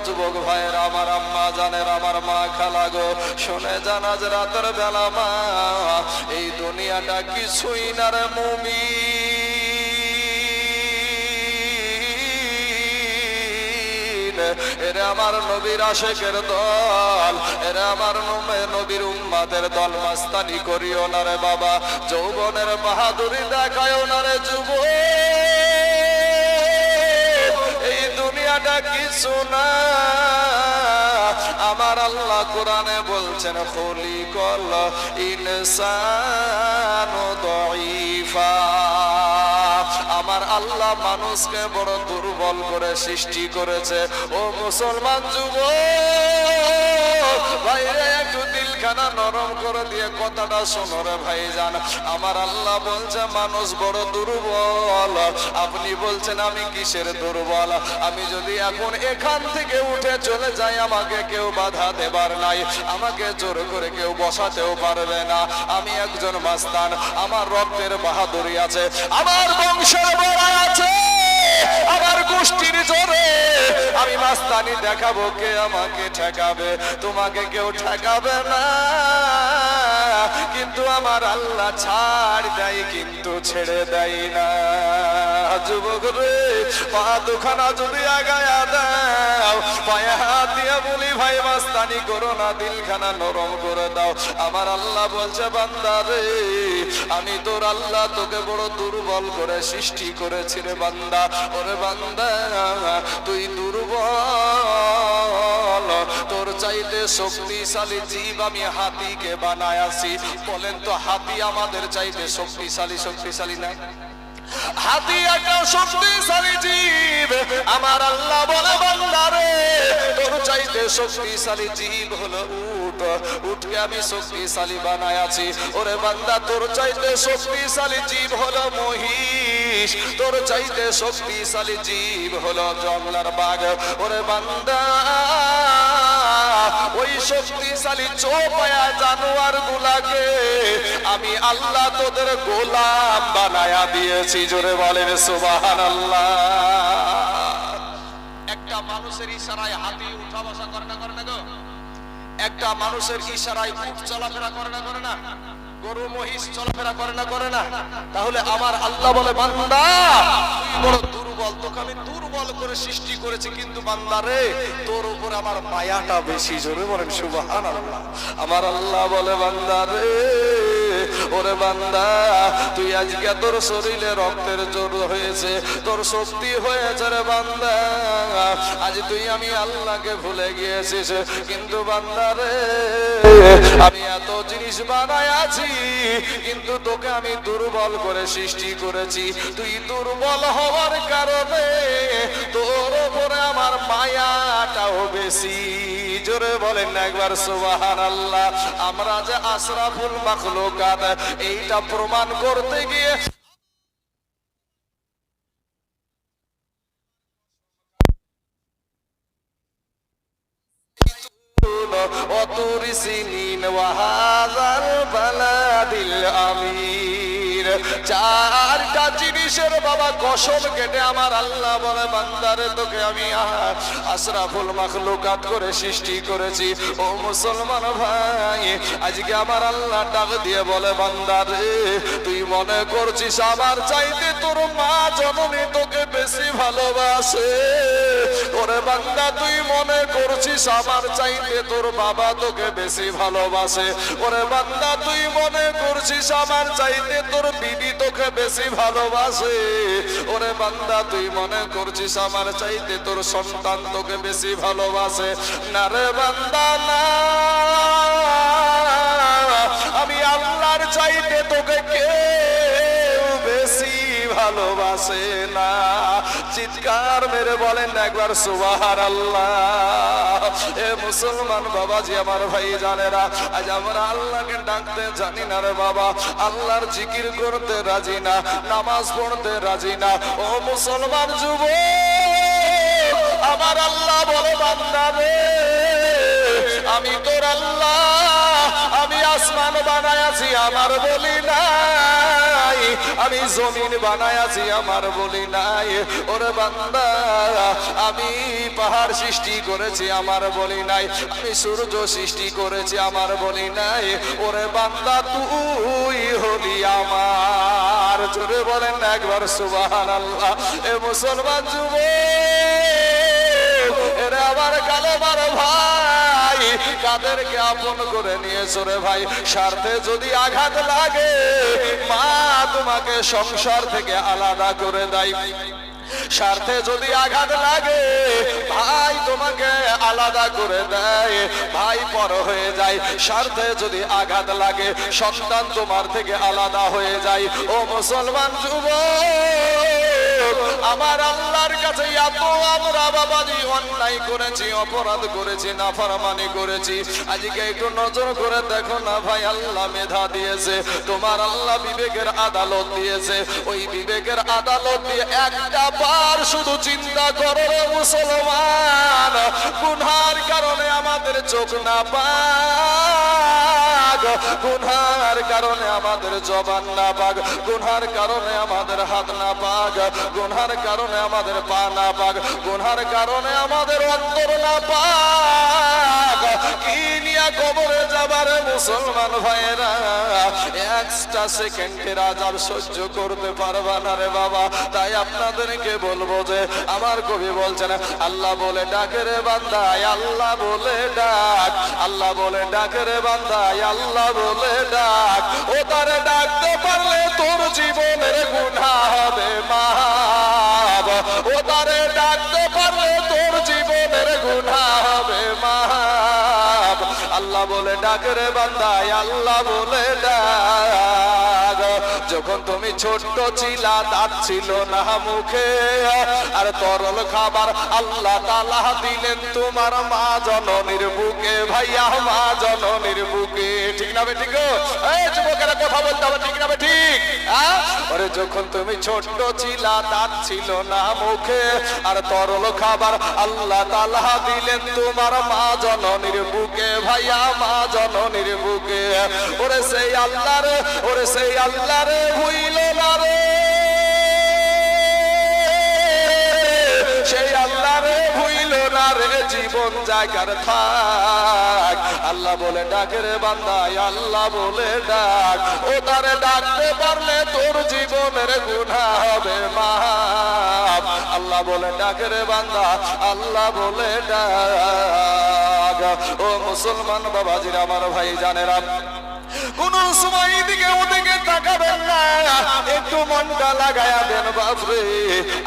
যুবক ভাইয়েরা, আমার আম্মা জানের, আমার মা খালা গো, শুনে যান আজ রাতের বেলা মা, এই দুনিয়াটা কিছুই না রে মুমিন। এরা আমার নবীর আশেকের দল, এরা আমার নবীর উম্মাদের দল। মাস্তানি করিও না রে বাবা, যৌবনের বাহাদুরি দেখায়ও না রে যুবক। এই দুনিয়াটা কিছু না। আমার আল্লাহ কোরআনে বলছেন খলিকল ইনসানু দাঈফা। আমার আল্লাহ মানুষকে বড় দুর্বল করে সৃষ্টি করেছে। ও মুসলমান যুবক ভাইরে, একটু দিলখানা নরম করে দিয়ে কথাটা শোনো রে ভাইজান। আমার আল্লাহ বলছে মানুষ বড় দুর্বল। আপনি বলছেন আমি কিসের দুর্বল? আমি যদি এখন এখান থেকে উঠে চলে যাই, আমাকে কেউ বাধা দেবার নাই, আমাকে জোর করে কেউ বসাতেও পারবে না। আমি একজন মাস্তান, আমার রক্তের বাহাদুরি আছে, আমার বংশের বড় আছে, আমার গোষ্ঠীর জোরে আমি মাস্তানি দেখাবো। কে আমাকে ঠেকাবে? তোমাকে কেউ ঠেকাবে না। কিন্তু আমার আল্লাহ ছাড় দেয়, কিন্তু ছেড়ে দেয় না। যুবক রে, পা দুখানা যদি আগায়া দাও, পায়ে হাত দিয়ে বলি ভাই মাস্তানি করো না, দিলখানা নরম করে দাও। আমার আল্লাহ বলছে বান্দা রে, আমি তোর আল্লাহ তোকে বড় দুর্বল করে সৃষ্টি করেছি রে বান্দা। ওরে বান্দা, তুই দুর্বল, তোর চাইতে শক্তিশালী জীব আমি হাতিকে বানায় আছি। বলেন তো, হাতি আমাদের চাইতে শক্তিশালী? শক্তিশালী না? হাতি একটা শক্তিশালী জীব। আমার আল্লাহ বলে বান্দা রে, তোর চাইতে শক্তিশালী জীব হলো উট। উটকে আমি শক্তিশালী বানায় আছি। ওরে বান্দা, তোর চাইতে শক্তিশালী জীব হলো মহিষ, তোর চাইতে শক্তিশালী জীব হলো জঙ্গলার বাঘ। ওরে বান্দা, ওই শক্তিশালী চোপায়া জানোয়ার গুলাকে আমি আল্লাহ তোদের গোলাম বানায়া দিয়েছি। জোরে বলেন সুবহানাল্লাহ। একটা মানুষের ইশারায় হাতি উঠা বসা করে না, করে না গো? একটা মানুষের ইশারায় উট চলাফেরা করে না, করে না? গরু মহিষ চলাফেরা করে না, করে না? তাহলে আমার আল্লাহ বলে বান্দা তুই বড় দুর্বল, তোকে আমি দুর্বল করে সৃষ্টি করেছি, কিন্তু বান্দা রে তোর উপরে আমার মায়াটা বেশি। জোরে বলেন সুবহানাল্লাহ। আমার আল্লাহ বলে বান্দা রে, ওরে বান্দা তুই আজকে তোর শরীরে রক্তের জোর হয়েছে, তোর শক্তি হয়েছে রে বান্দা, আজ তুই আমি আল্লাহকে ভুলে গিয়েছিস। কিন্তু বান্দা রে, আমি এত জিনিস বানায় আছি, কিন্তু তোকে আমি দুর্বল করে সৃষ্টি করেছি। তুই দুর্বল হওয়ার কারণে তোর উপরে আমার মায়াটাও বেশি। জোরে বলেন না একবার সুবহানাল্লাহ। আমরা যে আশরাফুল মাখলুকাত, এইটা প্রমাণ করতে গিয়ে অতুরি সিনিন ওয়াহাযাল বালাদিল আমির। চারটা জিনিসের বাবা কসম কেটে আমার আল্লাহ বলে বান্দারে তোকে আমি আশরাফুল মাখলুকাত করে সৃষ্টি করেছি। ও মুসলমান ভাই, আজকে আমার আল্লাহ ডাক দিয়ে বলে বান্দারে, তুই মনে করছিস আমার চাইতে তোর মা জননী তোকে বেশি ভালোবাসে? ওরে বান্দা, তুই মনে করছিস আমার চাইতে তোর বাবা তোকে বেশি ভালোবাসে? ওরে বান্দা, তুই মনে করছিস আমার চাইতে তোর বিবি তোকে বেশি ভালোবাসে? ওরে বান্দা, তুই মনে করছিস আমার চাইতে তোর সন্তান তোকে বেশি ভালোবাসে? না রে বান্দা না, আমি আল্লাহর চাইতে তোকে কেউ বেশি ভালোবাসে না। চিৎকার মেরে বলেন একবার সুবহানাল্লাহ। এ মুসলমান বাবাজি, আমার ভাই জানেরা, আজ আমরা আল্লাহকে ডাকতে জানি না রে বাবা, আল্লাহর জিকির করতে রাজি না, নামাজ পড়তে রাজি না। ও মুসলমান যুবক, আমার আল্লাহ বলে বান্দা রে, আমি তোর আল্লাহ, আমি আসমান বানায়াছি আমার বলি নাই, আমি জমিন বানায়াছি আমার বলি নাই। ওরে বান্দা আমি পাহাড় সৃষ্টি করেছি আমার বলি নাই, আমি সূর্য সৃষ্টি করেছি আমার বলি নাই। ওরে বান্দা তুই হলি আমার। জোরে বলেন না একবার সুবহানাল্লাহ। এ মুসলমান যুবক, এরা আবার কালেমার ভাই, কাদেরকে আপন করে নিয়েছো রে ভাই? স্বার্থে যদি আঘাত লাগে, মা তোমাকে সংসার থেকে আলাদা করে দেয়। স্বার্থে যদি আঘাত লাগে, ভাই তোমাকে আলাদা করে দেয়, ভাই পর হয়ে যায়। স্বার্থে যদি আঘাত লাগে, সন্তান তোমার থেকে আলাদা হয়ে যায়। ও মুসলমান যুবক, আমার আল্লাহর কাছে এত আমরা বাবাজি অন্যায় করেছি, অপরাধ করেছি, নাফরমানি করেছি। আজকে একটু নজর করে দেখো না ভাই, আল্লাহ মেধা দিয়েছে, তোমার আল্লাহ বিবেকের আদালত দিয়েছে। ওই বিবেকের আদালত দিয়ে একটা বার শুধু চিন্তা করো রে মুসলমান, গুনার কারণে আমাদের চোখ না পাক, গুনার কারণে আমাদের জবান না পাক, গুনার কারণে আমাদের হাত না পাক, গুনার কারণে আমাদের পা না পাক, গুনার কারণে আমাদের অন্তর না পাক। কি নিয়ে কবরে যাবার মুসলমান ভাইরা, একটা সেকেন্ডের আযাব সহ্য করতে পারবা না রে বাবা। তাই আপনাদেরকে বলবো যে আমার কবি বলছেন, আল্লাহ বলে ডাকে রে বান্দা, আল্লাহ বলে ডাক, আল্লাহ বলে ডাকে রে বান্দা, আল্লাহ বলে ডাক। ও তারে ডাকতে পারলে তোর জীবনের গুনাহ হবে মাফ, ও তারে ডাকতে পারলে তোর জীবনের গুনাহ হবে মাফ। আল্লাহ বলে ডাকে রে বান্দা, আল্লাহ বলে ডাক। যখন তুমি ছোট্ট ছিলা, দাঁত ছিল না মুখে, আর তরল খাবার আল্লাহ তাআলা দিলেন তোমার মা জননীর বুকে। ভাইয়া মা জননীর বুকে, ঠিক না ঠিক? এই যুবকেরা কথা বলতে হবে, ঠিক না ঠিক? আরে যখন তুমি ছোট্ট ছিলা, দাঁত ছিল না মুখে, আর তরল খাবার আল্লাহ তাআলা দিলেন তোমার মা জননীর বুকে। ভাইয়া মা জননীর বুকে। ওরে সেই আল্লাহ রে, ওরে সেই আল্লাহ রে ভুইল না রে, সেই আল্লাহ রে ভুইল না রে, জীবন জায়গার থাক। আল্লাহ বলে ডাকে রে বান্দা, আল্লাহ বলে ডাক। ও তারে ডাকতে পারলে তোর জীবনের গুনাহ হবে মাফ। আল্লাহ বলে ডাকে রে বান্দা, আল্লাহ বলে ডাক। ও মুসলমান বাবাজিরা, আমার ভাই জানেরা, কোন সময় দিকে ওদিকে তাকাবেন না, একটু মনটা লাগায়া দেন বাপরে।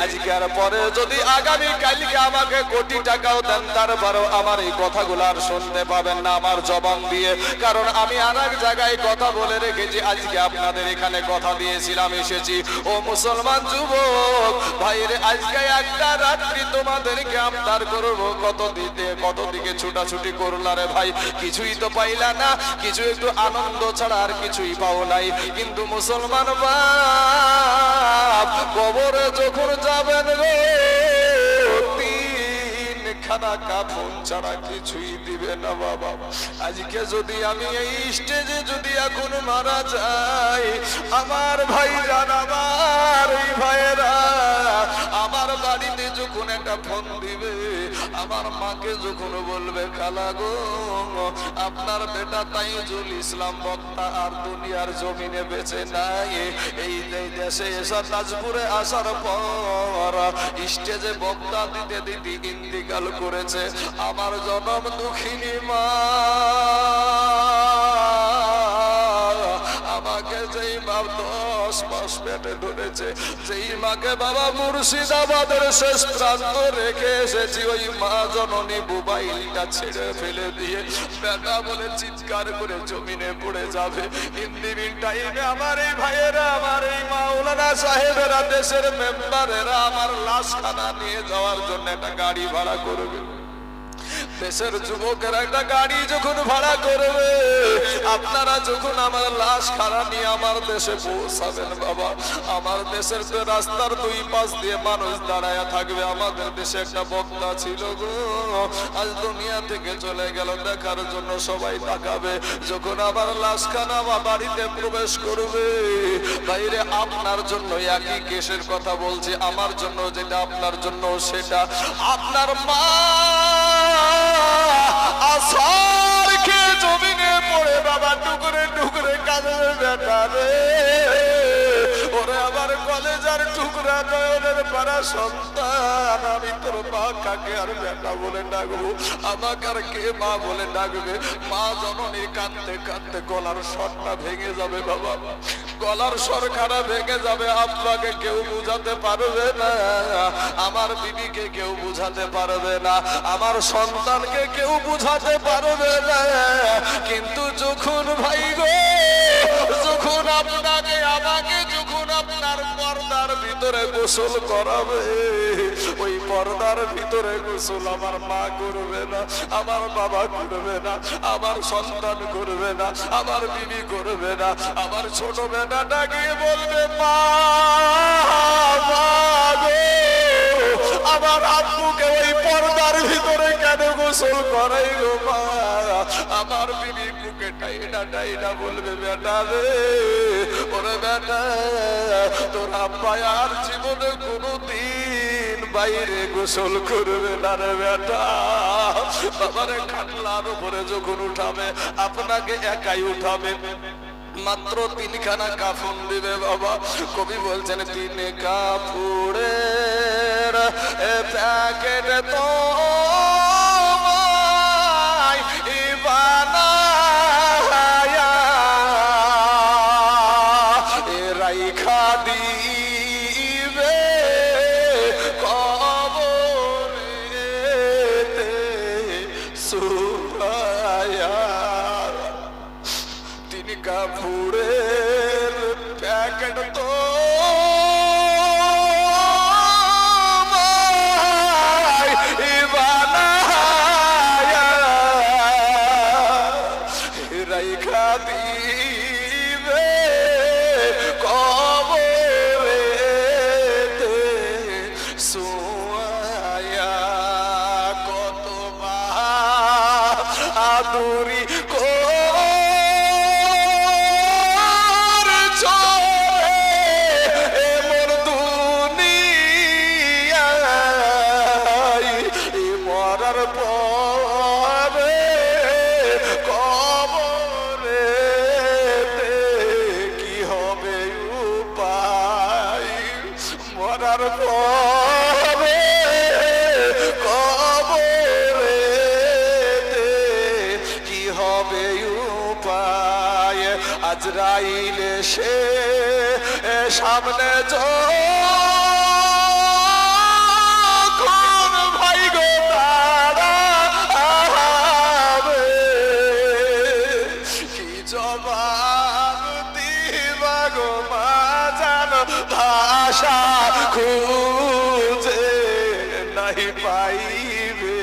আজকের পরে যদি আগামী কালকে আমাকে কোটি টাকাও দেন, তারপরেও আমার এই কথাগুলো আর শুনতে পাবেন না আমার জবান দিয়ে। কারণ আমি আর এক জায়গায় কথা বলে রেখেছি, আজকে আপনাদের এখানে কথা দিয়েছিলাম এসেছি। ও মুসলমান যুবক ভাইরে, আজকে একটা রাত্রি তোমাদেরকে আমদার করবো। কত দিকে ছুটাছুটি করলা রে ভাই, কিছুই তো পাইলা না, কিছু একটু আনন্দ ছাড়া আর কিছুই পাও নাই। কিন্তু মুসলমান বাপ, কবরে যখন যাবেন গো, খানা কাফন ছাড়া কিছুই দিবে না বাবা। আজকে যদি আমি এই স্টেজে যদি এখন মারা যাই, আমার ভাই জান, আমার এই ভাইয়েরা আমার বাড়িতে যখন একটা ফোন দিবে, আমার মাকে যখন বলবে, খালা গো আপনার বেটা তাইজুল ইসলাম বক্তা আর দুনিয়ার জমিনে বেঁচে নাই, এই দেশে এসে নাজপুরে আসার পর স্টেজে বক্তা দিতে দিতে ইন্তিকাল করেছে। আমার জনম দুঃখিনী মা, আমাকে যেই মা 10 মাস পেটে ধরেছে, যেই মাকে বাবা মুর্শিদাবাদের শেষ প্রান্ত রেখে এসেছি, ওই মা জননী মোবাইলটা ছেড়ে ফেলে দিয়ে বেটা বলে চিৎকার করে জমিনে পড়ে যাবে। ইন দিন টাইমে আমার এই ভাইয়েরা, আমার এই মাওলানা সাহেবেরা, দেশের মেম্বারেরা আমার লাশখানা নিয়ে যাওয়ার জন্য একটা গাড়ি ভাড়া করবে। দেশের যুবকের একটা গাড়ি যখন ভাড়া করবে, আপনারা যখন আমার লাশ খাড়া নিয়ে আমার দেশে পৌঁছাবেন বাবা, আমার দেশের রাস্তার দুই পাশ দিয়ে মানুষ দাঁড়ায় থাকবে। আমাদের দেশে একটা বক্তা ছিল গো, আজ দুনিয়া থেকে চলে গেল, দেখার জন্য সবাই তাকাবে। যখন আমার লাশখানা আমার বাড়িতে প্রবেশ করবে, বাইরে আপনার জন্য একই কেসের কথা বলছি, আমার জন্য যেটা আপনার জন্য সেটা। আপনার মা আসার খেয়ে জমিনে পড়ে বাবা টুকরে টুকরে কাঁদবে বেটা রে, ওরে আমার কলেজার টুকরা নয়নের পাড়া সন্তান, আমি তোর মা কাকে আর বেটা বলে ডাকবো, আমাকে আর কে মা বলে ডাকবে? মা জননী কাঁদতে কাঁদতে গলার স্বরটা ভেঙে যাবে বাবা, গলার স্বরখানা ভেঙে যাবে। আব্বাকে কেউ বুঝাতে পারবে না, আমার বিবিকে কেউ বুঝাতে পারবে না, আমার সন্তানকে কেউ বুঝাতে পারবে না। কিন্তু যখন ভাই গো, যখন আপনাকে আমাকে যখন আপনার পর্দার ভিতরে গোসল করাবে, ওই পর্দার ভিতরে গোসল আমার মা করবে না, আমার বাবা করবে না, আমার সন্তান করবে না, আমার বিবি করবে না। আমার ছোট বেটাটা গিয়ে বলবে মা গো, আমার আব্বুকে ওই পর্দার ভিতরে কেন গোসল করাই গো মা? আমার বিবি বুকে টাইনা টাইনা বলবে বেটা রে, ওরে বেটা তোর আব্বা আর জীবনে কোনোদিন বাইরে গোসল করবে না রে বেটা। বাবারে খাটলার উপরে যখন উঠাবে, আপনাকে একাই উঠাবে, মাত্র 3খানা কাফন দিবে বাবা। কবি বলছেন 3 কাপড়ের প্যাকেট তো রাইখা দিবে কবরেতে সুরায়া। 3 কাপড়ের প্যাকেট তো রাইখা দিবে কবরেতে সুয়ায়া। কত বাহাদুরি এমন দুনিয়ায় মরার পরে কবরেতে কি হবে উপায়? মরার পরে কবরেতে কি হবে উপায়? আজরাইল সে সামনে যখন ভাই গো দাঁড়াবে, কি জবাব দিবা গো মা জানো? ভাষা খুঁজে নাই পাইবে।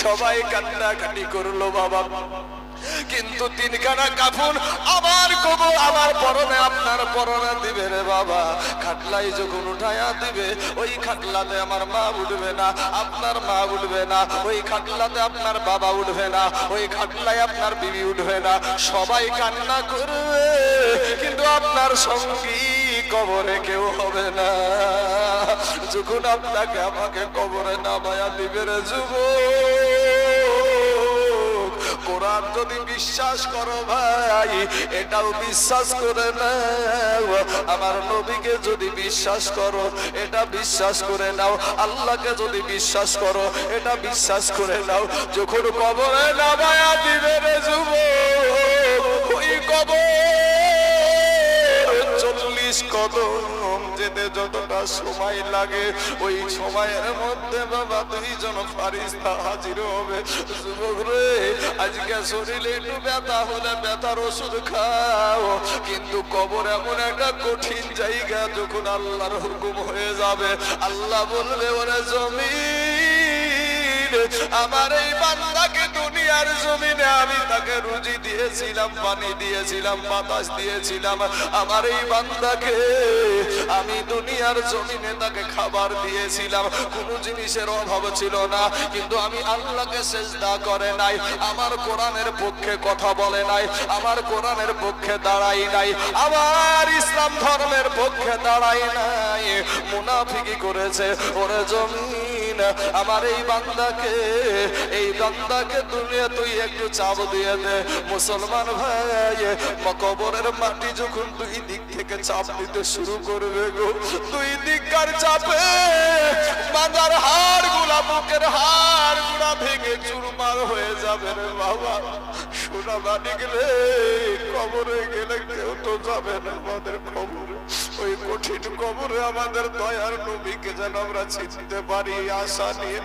সবাই কান্নাকাটি করলো বাবা, কিন্তু 3খানা কাফন আমার কবর আমার পরনে আপনার পরনে দিবে রে বাবা। খাটলাই যখন উঠায়া দিবে, ওই খাটলাতে আমার মা উঠবে না, আপনার মা উঠবে না, ওই খাটলাতে আপনার বাবা উঠবে না, ওই খাটলাই আপনার বিবি উঠবে না। সবাই কান্না করবে, কিন্তু আপনার সঙ্গী কবরে কেউ হবে না। যখন আপনাকে আমাকে কবরে নামায়া দিবে রে যুবক, কোরআন যদি বিশ্বাস করো ভাই, এটাও বিশ্বাস করে নাও। আমার নবীকে যদি বিশ্বাস করো, এটা বিশ্বাস করে নাও। আল্লাহকে যদি বিশ্বাস করো, এটা বিশ্বাস করে নাও। যখন কবরে নামায়া দিবে রে যুবক, ওই কবর 40 কদম যেতে যতটা সময় লাগে, ওই সময়ের মধ্যে বাবা 2জন ফারিস্তা হাজির হবে। যুবক রে, আজকে শরীরে একটু ব্যথা হলে ব্যথার ওষুধ খাও, কিন্তু কবর এমন একটা কঠিন জায়গা, যখন আল্লাহর হুকুম হয়ে যাবে, আল্লাহ বলবে ওরে জমিন আমার এই বান্দাকে দুনিয়ার জমিনে আমি তাকে রুজি দিয়েছিলাম, পানি দিয়েছিলাম, বাতাস দিয়েছিলাম, আমার এই বান্দাকে আমি দুনিয়ার জমিনে তাকে খাবার দিয়েছিলাম, কোন জিনিসের অভাব ছিল না, কিন্তু আমি আল্লাহকে সিজদা করে নাই, আমার কোরআনের পক্ষে কথা বলে নাই, আমার কোরআনের পক্ষে দাঁড়াই নাই, আমার ইসলাম ধর্মের পক্ষে দাঁড়াই নাই, মুনাফিকি করেছে। ওরে জমিন, আমার এই বান্দাকে দুনিয়া তুই একটু চাপ দিয়ে দে। মুসলমান ভাই, কবরের মাটি যখন দুই দিক থেকে চাপ দিতে শুরু করবে গো, দুই দিককার চাপে মাজার হাড় গুলা, বুকের হাড় গুলা ভেঙে চুরমার হয়ে যাবে রে বাবা। সোনা মানিক রে, কবরে গেলে কেউ তো যাবে না আমাদের কবরে, ওই কঠিন কবরে আমাদের দয়ার নবীকে যেন আমরা চিনতে পারি, আশা নিয়ে